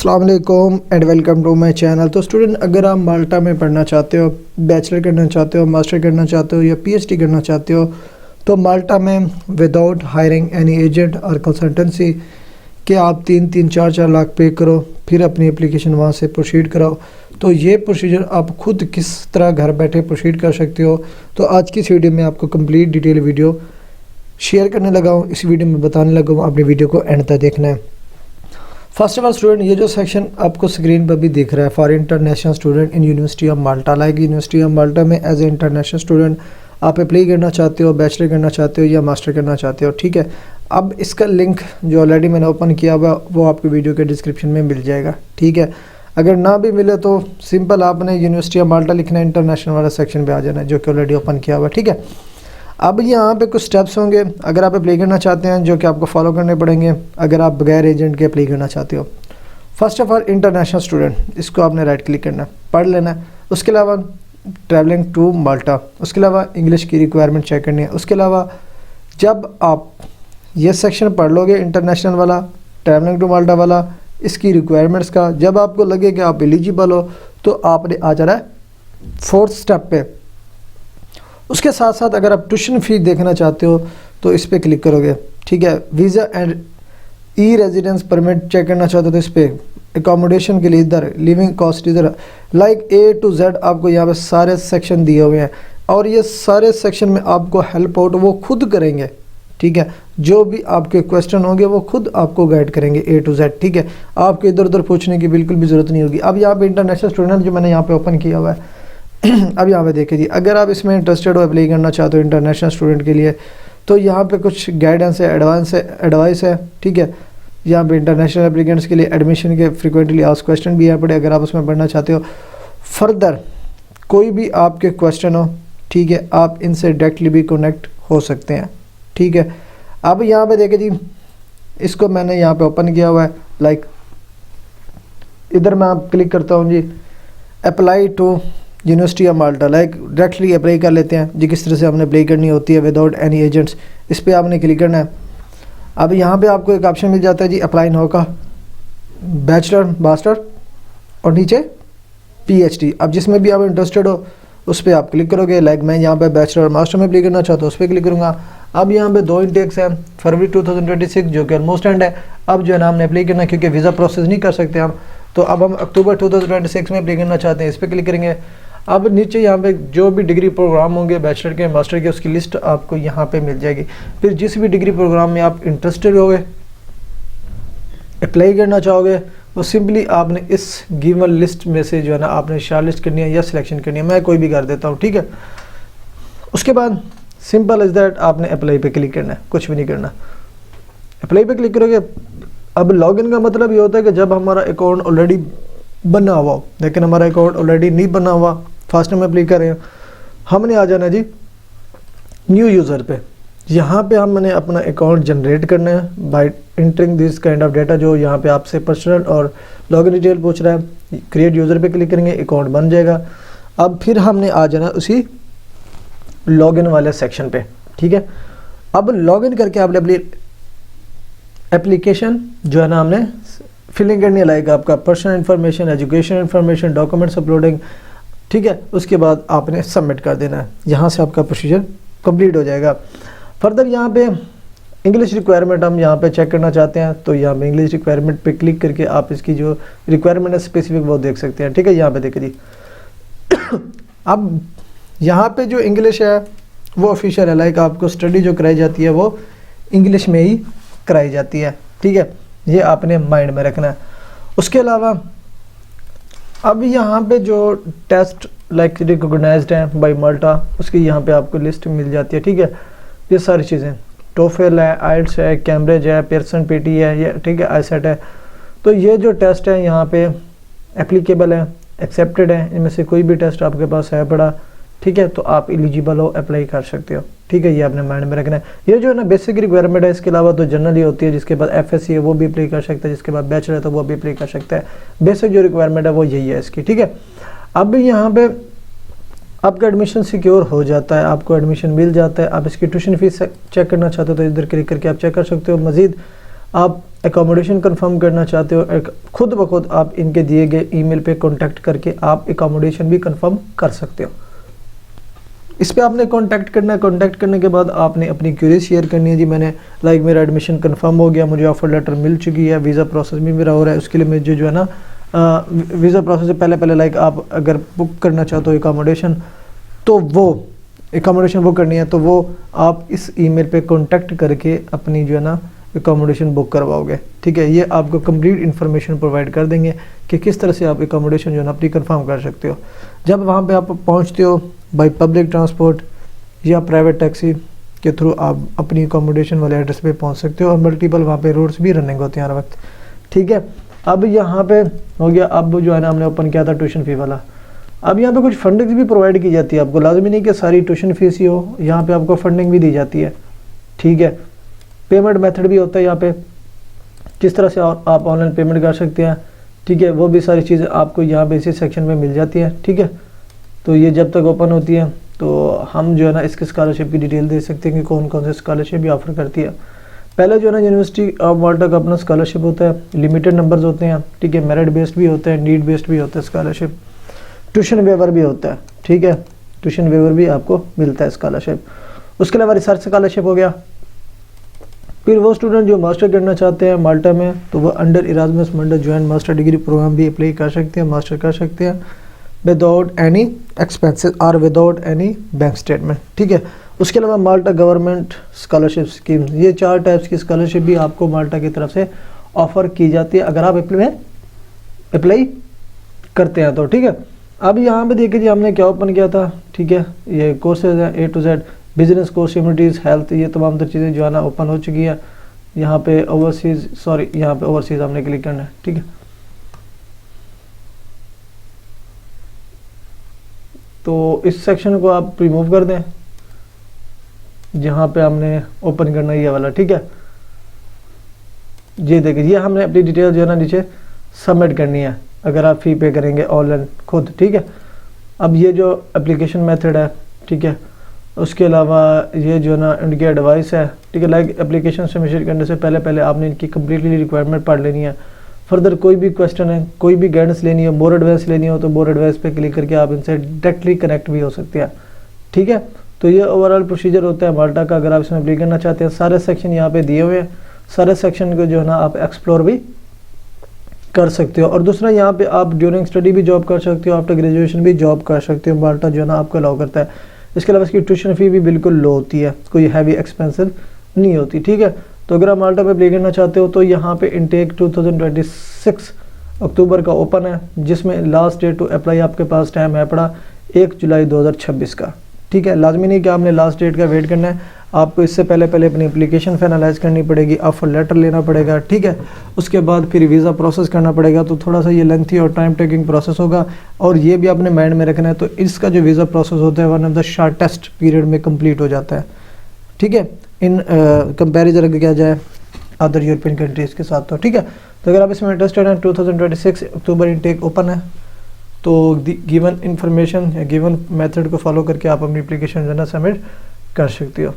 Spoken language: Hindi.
अस्सलाम वालेकुम and welcome to my channel. तो स्टूडेंट, अगर आप माल्टा में पढ़ना चाहते हो, बैचलर करना चाहते हो, मास्टर करना चाहते हो या पीएचडी करना चाहते हो, तो माल्टा में विदाउट हायरिंग एनी एजेंट और कंसल्टेंसी के आप 3-4 लाख पे करो, फिर अपनी एप्लीकेशन वहाँ से प्रोसीड कराओ। तो ये प्रोसीजर आप खुद किस तरह घर बैठे प्रोसीड कर सकते हो। तो आज की इस वीडियो में आपको कंप्लीट डिटेल वीडियो शेयर करने लगा हूँ। इस वीडियो में बताने लगा हूँ, अपनी वीडियो को एंड तक देखना है। फर्स्ट ऑफ ऑल स्टूडेंट, ये जो सेक्शन आपको स्क्रीन पर भी दिख रहा है, for international student in university of Malta, like university of माल्टा में एज ए इंटरनेशनल स्टूडेंट आप अप्लाई करना चाहते हो, बैचलर करना चाहते हो या मास्टर करना चाहते हो, ठीक है। अब इसका लिंक जो ऑलरेडी मैंने ओपन किया हुआ वो आपको वीडियो के डिस्क्रिप्शन में मिल जाएगा, ठीक है। अगर ना भी मिले तो सिंपल आपने यूनिवर्सिटी ऑफ माल्टा लिखना है, इंटरनेशनल वाला सेक्शन पे आ जाना है जो कि ऑलरेडी ओपन किया हुआ है, ठीक है। अब यहाँ पे कुछ स्टेप्स होंगे अगर आप अप्लाई करना चाहते हैं जो कि आपको फॉलो करने पड़ेंगे अगर आप बगैर एजेंट के अप्लाई करना चाहते हो। First of all international student, इसको आपने राइट क्लिक करना है, पढ़ लेना है। उसके अलावा ट्रैवलिंग टू माल्टा, उसके अलावा इंग्लिश की रिक्वायरमेंट चेक करनी है। उसके अलावा जब आप ये सेक्शन पढ़ लोगे इंटरनेशनल वाला, ट्रैवलिंग टू माल्टा वाला, इसकी रिक्वायरमेंट्स का, जब आपको लगे कि आप एलिजिबल हो तो आपने आ जाना है फोर्थ स्टेप पे। उसके साथ साथ अगर आप ट्यूशन फीस देखना चाहते हो तो इस पर क्लिक करोगे, ठीक है। Visa and e residence permit check करना चाहते हो तो इस पर, एकोमोडेशन के लिए इधर, लिविंग कॉस्ट इधर, लाइक A to Z आपको यहाँ पे सारे सेक्शन दिए हुए हैं और ये सारे सेक्शन में आपको हेल्प आउट वो खुद करेंगे, ठीक है। जो भी आपके क्वेश्चन होंगे वो खुद आपको गाइड करेंगे A to Z, ठीक है। आपको इधर उधर पूछने की बिल्कुल भी ज़रूरत नहीं होगी। अब यहाँ पे इंटरनेशनल स्टूडेंट जो मैंने यहाँ पे ओपन किया हुआ है अब यहाँ पे देखिए जी, अगर आप इसमें इंटरेस्टेड हो, अप्लाई करना चाहते हो इंटरनेशनल स्टूडेंट के लिए, तो यहाँ पे कुछ गाइडेंस है, एडवाइस है, ठीक है। यहाँ पे इंटरनेशनल एप्लीकेंट्स के लिए एडमिशन के फ्रिक्वेंटली आस्क्ड क्वेश्चन भी यहाँ पड़े अगर आप उसमें पढ़ना चाहते हो। फर्दर कोई भी आपके क्वेश्चन हो, ठीक है, आप इनसे डायरेक्टली भी कनेक्ट हो सकते हैं, ठीक है। अब यहाँ पे देखिए जी, इसको मैंने यहाँ पे ओपन किया हुआ है, लाइक इधर मैं आप क्लिक करता हूँ जी, apply to University of Malta, like directly apply कर लेते हैं जी। किस तरह से आपने अप्लाई करनी होती है विदाउट एनी एजेंट्स, इस पर आपने क्लिक करना है। अब यहाँ पे आपको एक ऑप्शन मिल जाता है जी, अप्लाई नाउ का, बैचलर, मास्टर और नीचे पीएचडी। अब जिसमें भी आप इंटरेस्टेड हो उस पर आप क्लिक करोगे, लाइक मैं यहाँ पे बैचलर और मास्टर में अप्लाई करना चाहता हूँ, उस पर क्लिक करूँगा। अब यहाँ पे 2 इंटेक्स हैं, फरवरी 2026 जो कि ऑलमोस्ट एंड है। अब जो है ना हमने अप्लाई करना, क्योंकि वीज़ा प्रोसेस नहीं कर सकते हम, तो अब हम अक्टूबर 2026 में अप्लाई करना चाहते हैं, इस पर क्लिक करेंगे। अब नीचे यहाँ पे जो भी डिग्री प्रोग्राम होंगे बैचलर के, मास्टर के, उसकी लिस्ट आपको यहाँ पे मिल जाएगी। फिर जिस भी डिग्री प्रोग्राम में आप इंटरेस्टेड होगे, अप्लाई करना चाहोगे, वो सिंपली आपने इस गिवन लिस्ट में से जो है ना आपने शॉर्ट लिस्ट करनी है या सिलेक्शन करनी है। मैं कोई भी कर देता हूँ, ठीक है। उसके बाद सिंपल इज दैट आपने अप्लाई पे क्लिक करना है, कुछ भी नहीं करना। अप्लाई पे क्लिक करोगे। अब लॉगिन का मतलब ये होता है कि जब हमारा अकाउंट ऑलरेडी बना हुआ हो, लेकिन हमारा अकाउंट ऑलरेडी नहीं बना हुआ, फर्स्ट टाइम अप्लाई कर रहे हैं, हमने आ जाना जी न्यू यूज़र पे। यहाँ पे हमने अपना अकाउंट जनरेट करना है bye entering this kind of data, जो यहाँ पे आपसे पर्सनल और लॉगिन डिटेल पूछ रहा है। क्रिएट यूज़र पे क्लिक करेंगे, अकाउंट बन जाएगा। अब फिर हमने आ जाना उसी लॉगिन वाले सेक्शन पे, ठीक है। अब लॉगिन करके आपने अपनी एप्लीकेशन जो है ना हमने फिलिंग करनी है, लाइक आपका personal information, education information, documents uploading, ठीक है। उसके बाद आपने सबमिट कर देना है। यहाँ से आपका प्रोसीजर कंप्लीट हो जाएगा। फर्दर यहाँ पे इंग्लिश रिक्वायरमेंट हम यहाँ पे चेक करना चाहते हैं, तो यहाँ पे इंग्लिश रिक्वायरमेंट पे क्लिक करके आप इसकी जो रिक्वायरमेंट है स्पेसिफिक वो देख सकते हैं, ठीक है। यहाँ पे देखिए जी अब यहाँ पे जो इंग्लिश है वो ऑफिशियल है, लाइक आपको स्टडी जो कराई जाती है वो इंग्लिश में ही कराई जाती है, ठीक है। ये आपने माइंड में रखना है। उसके अलावा अब यहाँ पे जो टेस्ट लाइक रिकॉग्नाइज्ड हैं बाय माल्टा, उसकी यहाँ पे आपको लिस्ट मिल जाती है, ठीक है। ये सारी चीज़ें, टोफेल है, आइल्स है, कैम्ब्रिज है, पियर्सन पीटी है, ये ठीक है, आईसेट है। तो ये जो टेस्ट है यहाँ पे एप्लीकेबल है, एक्सेप्टेड है, इनमें से कोई भी टेस्ट आपके पास है पड़ा, ठीक है, तो आप एलिजिबल हो, अप्लाई कर सकते हो, ठीक है। ये आपने माइंड में रखना है। ये जो है ना बेसिक रिक्वायरमेंट है, इसके अलावा तो जनरल ही होती है। जिसके बाद एफएससी है वो भी अप्लाई कर सकता है, जिसके बाद बैचलर है तो वो भी अप्लाई कर सकता है। बेसिक जो रिक्वायरमेंट है वो यही है इसकी, ठीक है। अब यहाँ पे आपका एडमिशन सिक्योर हो जाता है, आपको एडमिशन मिल जाता है। आप इसकी ट्यूशन फीस चेक करना चाहते हो तो इधर क्लिक करके आप चेक कर सकते हो। मज़ीद आप एकोमोडेशन कंफर्म करना चाहते हो, खुद ब खुद आप इनके दिए गए ईमेल पे कांटेक्ट करके आप एकोमोडेशन भी कंफर्म कर सकते हो। इस पे आपने कांटेक्ट करना है। कांटेक्ट करने के बाद आपने अपनी क्यूरीज शेयर करनी है। जी मैंने मेरा एडमिशन कंफर्म हो गया, मुझे ऑफर लेटर मिल चुकी है, वीज़ा प्रोसेस भी मेरा हो रहा है, उसके लिए मुझे जो है ना वीज़ा प्रोसेस से पहले आप अगर बुक करना चाहते हो एकोमोडेशन, तो वो एकोमोडेशन बुक करनी है तो वो आप इस ईमेल पे कांटेक्ट करके अपनी जो है ना एकोमोडेशन बुक करवाओगे। ठीक है, ये आपको कंप्लीट इन्फॉर्मेशन प्रोवाइड कर देंगे कि किस तरह से आप एकोमोडेशन जो है ना अपनी कंफर्म कर सकते हो। जब वहाँ पे आप पहुँचते हो बाय पब्लिक ट्रांसपोर्ट या प्राइवेट टैक्सी के थ्रू आप अपनी एकोमोडेशन वाले एड्रेस पे पहुँच सकते हो, और मल्टीपल वहाँ पे रोड्स भी रनिंग होते हैं हर वक्त। ठीक है, अब यहाँ पे हो गया, अब जो है ना हमने ओपन किया था ट्यूशन फ़ी वाला। अब यहाँ पे कुछ फंडिंग भी प्रोवाइड की जाती है आपको, लाजमी नहीं कि सारी ट्यूशन फीस ही हो, यहाँ पे आपको फंडिंग भी दी जाती है। ठीक है, पेमेंट मेथड भी होता है यहाँ पे, किस तरह से आप ऑनलाइन पेमेंट कर सकते हैं। ठीक है, वो भी सारी चीज़ें आपको यहाँ पे इसी सेक्शन में मिल जाती है। ठीक है, तो ये जब तक ओपन होती है तो हम जो है ना इसकी स्कॉलरशिप की डिटेल दे सकते हैं कि कौन कौन से स्कॉलरशिप भी ऑफर करती है। पहले जो है ना यूनिवर्सिटी ऑफ माल्टा का अपना स्कॉलरशिप होता है, लिमिटेड नंबर्स होते हैं। ठीक है, मेरिट बेस्ड भी होता है, नीड बेस्ड भी होता है स्कॉलरशिप, ट्यूशन वेवर भी होता है। ठीक है, ट्यूशन वेवर भी आपको मिलता है स्कॉलरशिप। उसके अलावा रिसर्च स्कॉलरशिप हो गया। फिर वो स्टूडेंट जो मास्टर करना चाहते हैं माल्टा में, तो वो अंडर इरास्मस मंडल ज्वाइंट मास्टर डिग्री प्रोग्राम भी अप्लाई कर सकते हैं, मास्टर कर सकते हैं विदाउट एनी एक्सपेंसेस और विदाउट एनी बैंक स्टेटमेंट। ठीक है, उसके अलावा माल्टा गवर्नमेंट स्कॉलरशिप स्कीम, ये 4 टाइप्स की स्कॉलरशिप भी आपको माल्टा की तरफ से ऑफर की जाती है अगर आप अप्लाई करते हैं तो। ठीक है, अब यहाँ पे देखिए जी हमने क्या ओपन किया था। ठीक है, ये कोर्सेज हैं A to Z, business course, humanities, health, ये तमाम तर चीज़ें जो है ना ओपन हो चुकी है। यहाँ पे ओवरसीज़ हमने क्लिक करना है। ठीक है, तो इस सेक्शन को आप रिमूव कर दें, जहाँ पे हमने ओपन करना ये वाला। ठीक है, ये देखिए ये हमने अपनी डिटेल जो है ना नीचे सबमिट करनी है अगर आप फ़ी पे करेंगे ऑनलाइन खुद। ठीक है, अब ये जो एप्लीकेशन मेथड है, ठीक है, उसके अलावा ये जो ना इनकी एडवाइस है। ठीक है, लाइक एप्लीकेशन सबमिट करने से पहले आपने इनकी कम्प्लीटली रिक्वायरमेंट पढ़ लेनी है। फर्दर कोई भी क्वेश्चन है, कोई भी गाइडेंस लेनी है, मोर एडवाइस लेनी हो तो मोर एडवाइस पे क्लिक करके आप इनसे डायरेक्टली कनेक्ट भी हो सकते हैं। ठीक है, तो ये ओवरऑल प्रोसीजर होता है माल्टा का अगर आप इसमें अप्लाई करना चाहते हैं। सारे सेक्शन यहाँ पे दिए हुए हैं, सारे सेक्शन को जो है ना आप एक्सप्लोर भी कर सकते हो। और दूसरा यहाँ पे आप ड्यूरिंग स्टडी भी जॉब कर सकते हो, आफ्टर ग्रेजुएशन भी जॉब कर सकते हो। माल्टा जो है ना आपको अलाउ करता है। इसके अलावा इसकी ट्यूशन फ़ी भी बिल्कुल लो होती है, कोई हैवी एक्सपेंसिव नहीं होती। ठीक है, तो अगर आप माल्टा पे अप्लाई करना चाहते हो तो यहाँ पे इनटेक 2026 अक्टूबर का ओपन है, जिसमें लास्ट डेट टू अप्लाई आपके पास टाइम है पड़ा 1 जुलाई 2026 का। ठीक है, लाजमी नहीं कि आपने लास्ट डेट का वेट करना है, आपको इससे पहले अपनी एप्लीकेशन फाइनलाइज करनी पड़ेगी, ऑफर लेटर लेना पड़ेगा। ठीक है, उसके बाद फिर वीज़ा प्रोसेस करना पड़ेगा, तो थोड़ा सा ये लेंथी और टाइम टेकिंग प्रोसेस होगा। और ये भी आपने माइंड में रखना है, तो इसका जो वीज़ा प्रोसेस होता है one of the shortest period में कंप्लीट हो जाता है। ठीक है, इन कंपेरिजन अगर किया जाए अदर यूरोपियन कंट्रीज़ के साथ तो। ठीक है, तो अगर आप इसमें इंटरेस्टेड हैं 2026 अक्टूबर इनटेक ओपन है, तो गिवन इन्फॉर्मेशन या गिवन मेथड को फॉलो करके आप अपनी एप्लीकेशन जो है ना सबमिट कर सकते हो।